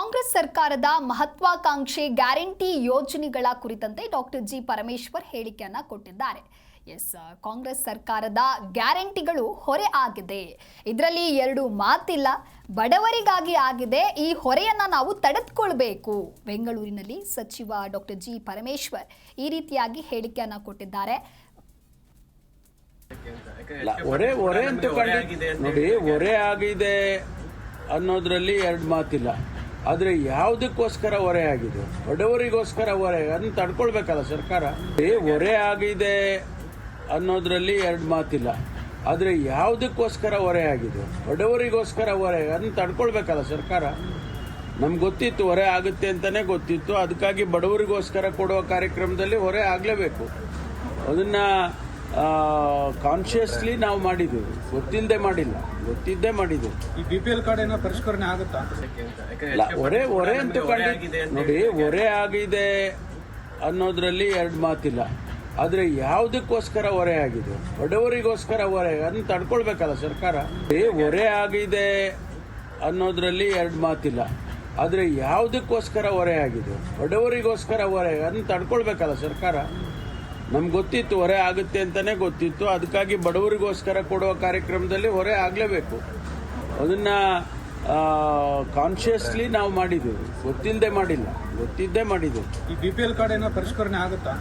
ಕಾಂಗ್ರೆಸ್ ಸರ್ಕಾರದ ಮಹತ್ವಾಕಾಂಕ್ಷೆ ಗ್ಯಾರಂಟಿ ಯೋಜನೆಗಳ ಕುರಿತಂತೆ ಡಾಕ್ಟರ್ ಜಿ ಪರಮೇಶ್ವರ್ ಹೇಳಿಕೆಯನ್ನ ಕೊಟ್ಟಿದ್ದಾರೆ. ಕಾಂಗ್ರೆಸ್ ಸರ್ಕಾರದ ಗ್ಯಾರಂಟಿಗಳು ಹೊರೆ ಆಗಿದೆ. ಇದರಲ್ಲಿ ಎರಡು ಮಾತಿಲ್ಲ. ಬಡವರಿಗಾಗಿ ಆಗಿದೆ. ಈ ಹೊರೆಯನ್ನ ನಾವು ತಡೆದುಕೊಳ್ಳಬೇಕು. ಬೆಂಗಳೂರಿನಲ್ಲಿ ಸಚಿವ ಡಾಕ್ಟರ್ ಜಿ ಪರಮೇಶ್ವರ್ ಈ ರೀತಿಯಾಗಿ ಹೇಳಿಕೆಯನ್ನ ಕೊಟ್ಟಿದ್ದಾರೆ. ಹೊರೆ ಅಂತ ನೋಡಿ, ಹೊರೆ ಆಗಿದೆ ಅನ್ನೋದ್ರಲ್ಲಿ ಎರಡು ಮಾತಿಲ್ಲ. ಆದ್ರೆ ಯಾವುದಕ್ಕೋಸ್ಕರ ಹೊರೆ ಆಗಿದೆ? ಬಡವರಿಗೋಸ್ಕರ ಹೊರೆ, ಅದನ್ನ ತಡ್ಕೊಳ್ಬೇಕಲ್ಲ ಸರ್ಕಾರ. ಹೊರೆ ಆಗಿದೆ ಅನ್ನೋದ್ರಲ್ಲಿ ಎರಡು ಮಾತಿಲ್ಲ. ಆದ್ರೆ ಯಾವುದಕ್ಕೋಸ್ಕರ ಹೊರೆ ಆಗಿದೆ? ಬಡವರಿಗೋಸ್ಕರ ಹೊರೆ, ಅದನ್ನ ತಡ್ಕೊಳ್ಬೇಕಲ್ಲ ಸರ್ಕಾರ. ನಮ್ಗೆ ಗೊತ್ತಿತ್ತು ಹೊರೆ ಆಗುತ್ತೆ ಅಂತಾನೆ ಗೊತ್ತಿತ್ತು. ಅದಕ್ಕಾಗಿ ಬಡವರಿಗೋಸ್ಕರ ಕೊಡುವ ಕಾರ್ಯಕ್ರಮದಲ್ಲಿ ಹೊರೆ ಆಗಲೇಬೇಕು. ಅದನ್ನ ಕಾನ್ಶಿಯಸ್ಲಿ ನಾವು ಮಾಡಿದ್ದೀವಿ, ಗೊತ್ತಿಲ್ಲದೆ ಮಾಡಿಲ್ಲ, ಗೊತ್ತಿದ್ದೇ ಮಾಡಿದ್ದೀವಿ. ಈ BPL ಕಾರ್ಡ್ ಏನೋ ಪರಿಷ್ಕರಣೆ ಆಗುತ್ತಾ? ಹೊರೆ ಅಂತ ನೋಡಿ, ಹೊರೆ ಆಗಿದೆ ಅನ್ನೋದ್ರಲ್ಲಿ ಎರಡು ಮಾತಿಲ್ಲ. ಆದ್ರೆ ಯಾವುದಕ್ಕೋಸ್ಕರ ಹೊರೆ ಆಗಿದೆ? ಬಡವರಿಗೋಸ್ಕರ ಹೊರೆ, ಅದನ್ನ ತಡ್ಕೊಳ್ಬೇಕಲ್ಲ ಸರ್ಕಾರ. ಹೊರೆ ಆಗಿದೆ ಅನ್ನೋದ್ರಲ್ಲಿ ಎರಡು ಮಾತಿಲ್ಲ. ಆದ್ರೆ ಯಾವುದಕ್ಕೋಸ್ಕರ ಹೊರೆ ಆಗಿದೆ? ಬಡವರಿಗೋಸ್ಕರ ಹೊರೆ, ಅದನ್ನ ತಡ್ಕೊಳ್ಬೇಕಲ್ಲ ಸರ್ಕಾರ. ನಮ್ಗೆ ಗೊತ್ತಿತ್ತು ಹೊರೆ ಆಗುತ್ತೆ ಅಂತಾನೆ ಗೊತ್ತಿತ್ತು. ಅದಕ್ಕಾಗಿ ಬಡವರಿಗೋಸ್ಕರ ಕೊಡುವ ಕಾರ್ಯಕ್ರಮದಲ್ಲಿ ಹೊರೆ ಆಗಲೇಬೇಕು. ಅದನ್ನ ಕಾನ್ಶಿಯಸ್ಲಿ ನಾವು ಮಾಡಿದ್ದೀವಿ, ಗೊತ್ತಿಲ್ಲದೆ ಮಾಡಿಲ್ಲ, ಗೊತ್ತಿದ್ದೇ ಮಾಡಿದ್ದೀವಿ. ಈ BPL ಕಾರ್ಡ್ ಏನೋ ಪರಿಷ್ಕರಣೆ ಆಗುತ್ತಾ?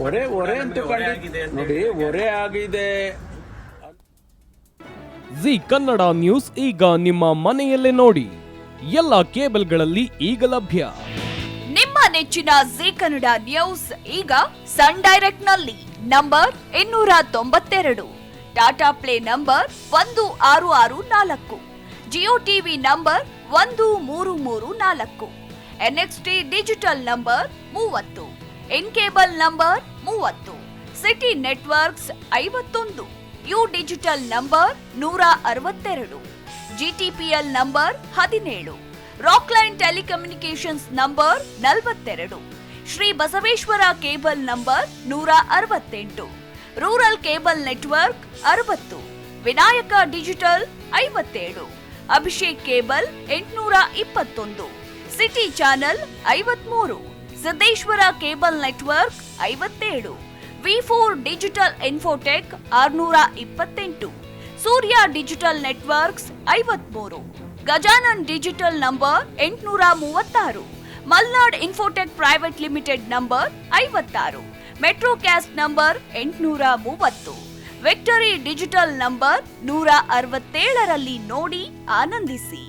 ಹೊರೆ ಅಂತ ನೋಡಿ, ಹೊರೆ ಆಗಿದೆ. ಜಿ ಕನ್ನಡ ನ್ಯೂಸ್ ಈಗ ನಿಮ್ಮ ಮನೆಯಲ್ಲೇ ನೋಡಿ. ಎಲ್ಲ ಕೇಬಲ್ಗಳಲ್ಲಿ ಈಗ ಲಭ್ಯ. ನಿಮ್ಮ ನೆಚ್ಚಿನ ಜಿ ಕನ್ನಡ ನ್ಯೂಸ್ ಈಗ ಸನ್ ಡೈರೆಕ್ಟ್ ನಲ್ಲಿ number 292, Tata play number 1664, Jio TV number 1334, NXT digital number 30, in cable number 30, city networks 51, U digital number 162, GTPL number 17, Rockline telecommunications number 42, Shri Basaveshwara cable number 168, rural cable network 60, Vinayaka digital 57, Abhishek cable 821, city channel 53, Siddeshwara cable network 57, V4 digital Infotech 628, Surya digital networks 53, Gajanan digital number 836, Malnad infotech private limited number 56, metro cast number 830, victory digital number 167ರಲ್ಲಿ ನೋಡಿ ಆನಂದಿಸಿ.